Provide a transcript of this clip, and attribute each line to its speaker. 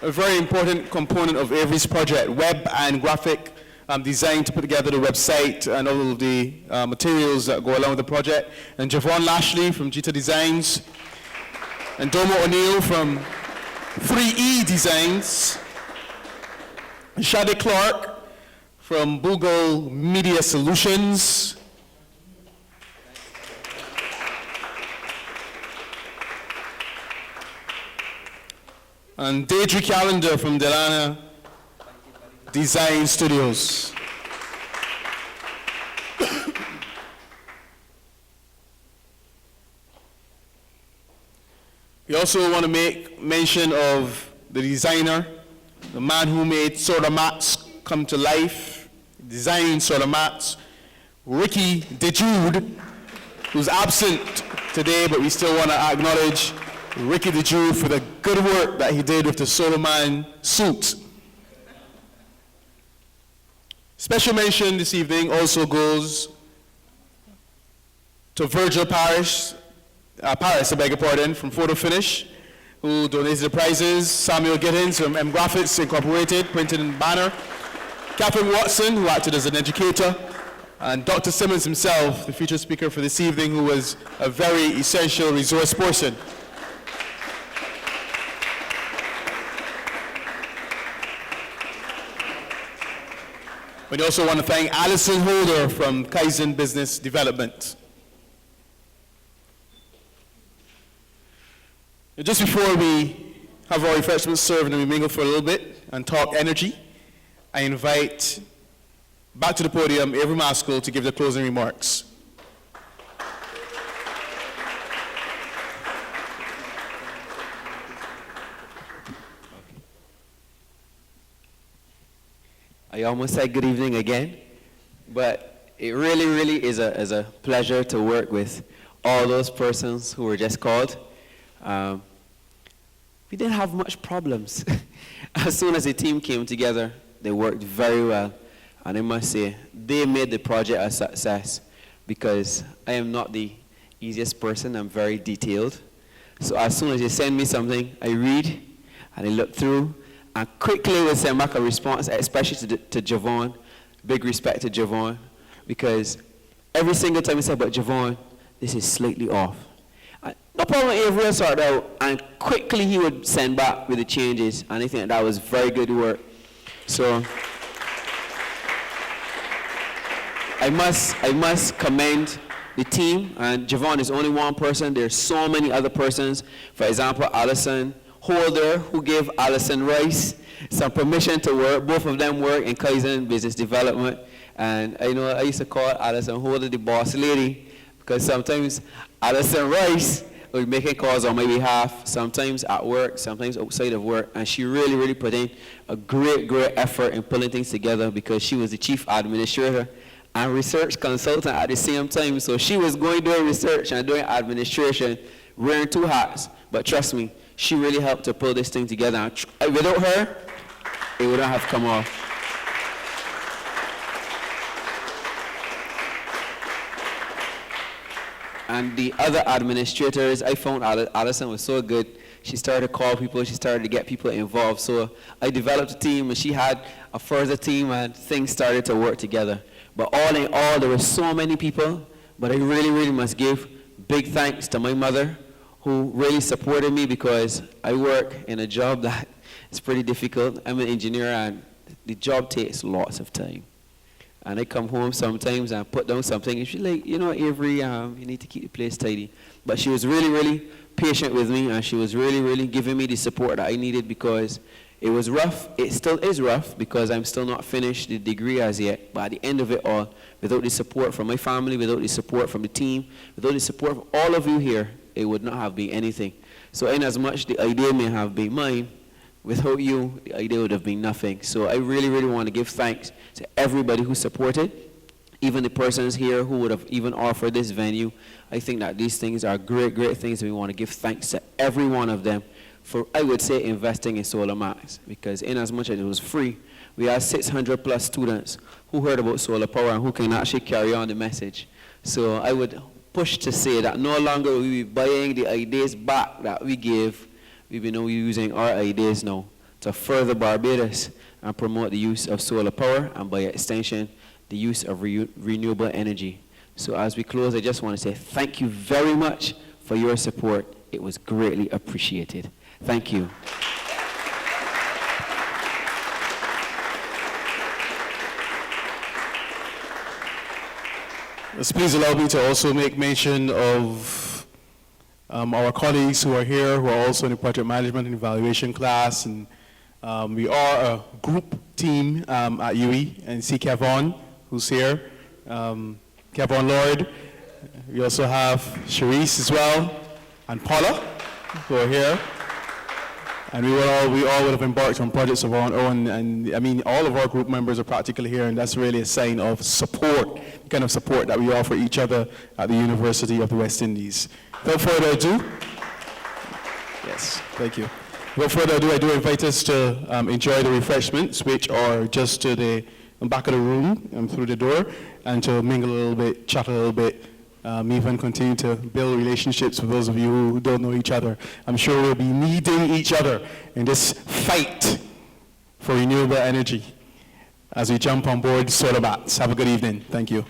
Speaker 1: a very important component of Avery's project, web and graphic design to put together the website and all of the materials that go along with the project. And Javon Lashley from Jita Designs. And Domo O'Neill from 3E Designs. And Shade Clark from Google Media Solutions. And Deidre Calendar from Delana Design Studios. We also want to make mention of the designer, the man who made Soda Mats come to life, designed Soda Mats, Ricky DeJude, who's absent today, but we still want to acknowledge Ricky DeJude for the good work that he did with the Soda Man suit. Special mention this evening also goes to Virgil Paris, I beg your pardon, from Photo Finish, who donated the prizes, Samuel Giddens from M Graphics Incorporated, printed and banner, Catherine Watson, who acted as an educator, and Dr. Simmons himself, the featured speaker for this evening, who was a very essential resource person. We also want to thank Alison Holder from Kaizen Business Development. Just before we have our refreshments served and we mingle for a little bit and talk energy, I invite back to the podium Avery Maskell to give the closing remarks.
Speaker 2: I almost said good evening again, but it really, really is a pleasure to work with all those persons who were just called. We didn't have much problems. As soon as the team came together, they worked very well. And I must say, they made the project a success because I am not the easiest person. I'm very detailed. So as soon as they send me something, I read and I look through and quickly will send back a response, especially to Javon. Big respect to Javon, because every single time he said, but Javon, this is slightly off. No problem, Avery will sort it out, and quickly he would send back with the changes, and I think that was very good work. So I must commend the team, and Javon is only one person. There's so many other persons. For example, Alison Holder, who gave Alison Rice some permission to work. Both of them work in Kaizen Business Development. And I know I used to call Alison Holder the boss lady because sometimes Alison Rice would be making calls on my behalf, sometimes at work, sometimes outside of work. And she really, really put in a great, great effort in pulling things together because she was the chief administrator and research consultant at the same time. So she was going doing research and doing administration, wearing two hats. But trust me, she really helped to pull this thing together. And without her, it wouldn't have come off. And the other administrators, I found Alison was so good. She started to call people, she started to get people involved. So I developed a team, and she had a further team, and things started to work together. But all in all, there were so many people, but I really, really must give big thanks to my mother, who really supported me because I work in a job that is pretty difficult. I'm an engineer, and the job takes lots of time. And I come home sometimes and put down something, and she's like, you know, Avery, you need to keep the place tidy. But she was really, really patient with me, and she was really, really giving me the support that I needed because it was rough. It still is rough because I'm still not finished the degree as yet. But at the end of it all, without the support from my family, without the support from the team, without the support from all of you here, it would not have been anything. So in as much the idea may have been mine, without you, the idea would have been nothing. So I really, really want to give thanks to everybody who supported, even the persons here who would have even offered this venue. I think that these things are great, great things, and we want to give thanks to every one of them for, I would say, investing in Solar Max, because in as much as it was free, we have 600 plus students who heard about solar power and who can actually carry on the message. So I would push to say that no longer will we be buying the ideas back that we gave. We've been using our ideas now to further Barbados and promote the use of solar power and, by extension, the use of renewable energy. So as we close, I just want to say thank you very much for your support. It was greatly appreciated. Thank you.
Speaker 1: Please allow me to also make mention of our colleagues who are here, who are also in the project management and evaluation class. And we are a group team at UE, and see Kevon, who's here. Kevon Lloyd. We also have Sharice as well, and Paula, who are here. And we all would have embarked on projects of our own, and I mean, all of our group members are practically here, and that's really a sign of support, the kind of support that we offer each other at the University of the West Indies. Without further ado, yes, thank you. Without further ado, I do invite us to enjoy the refreshments, which are just to the back of the room and through the door, and to mingle a little bit, chat a little bit, even continue to build relationships with those of you who don't know each other. I'm sure we'll be needing each other in this fight for renewable energy as we jump on board Solar Bats. Have a good evening. Thank you.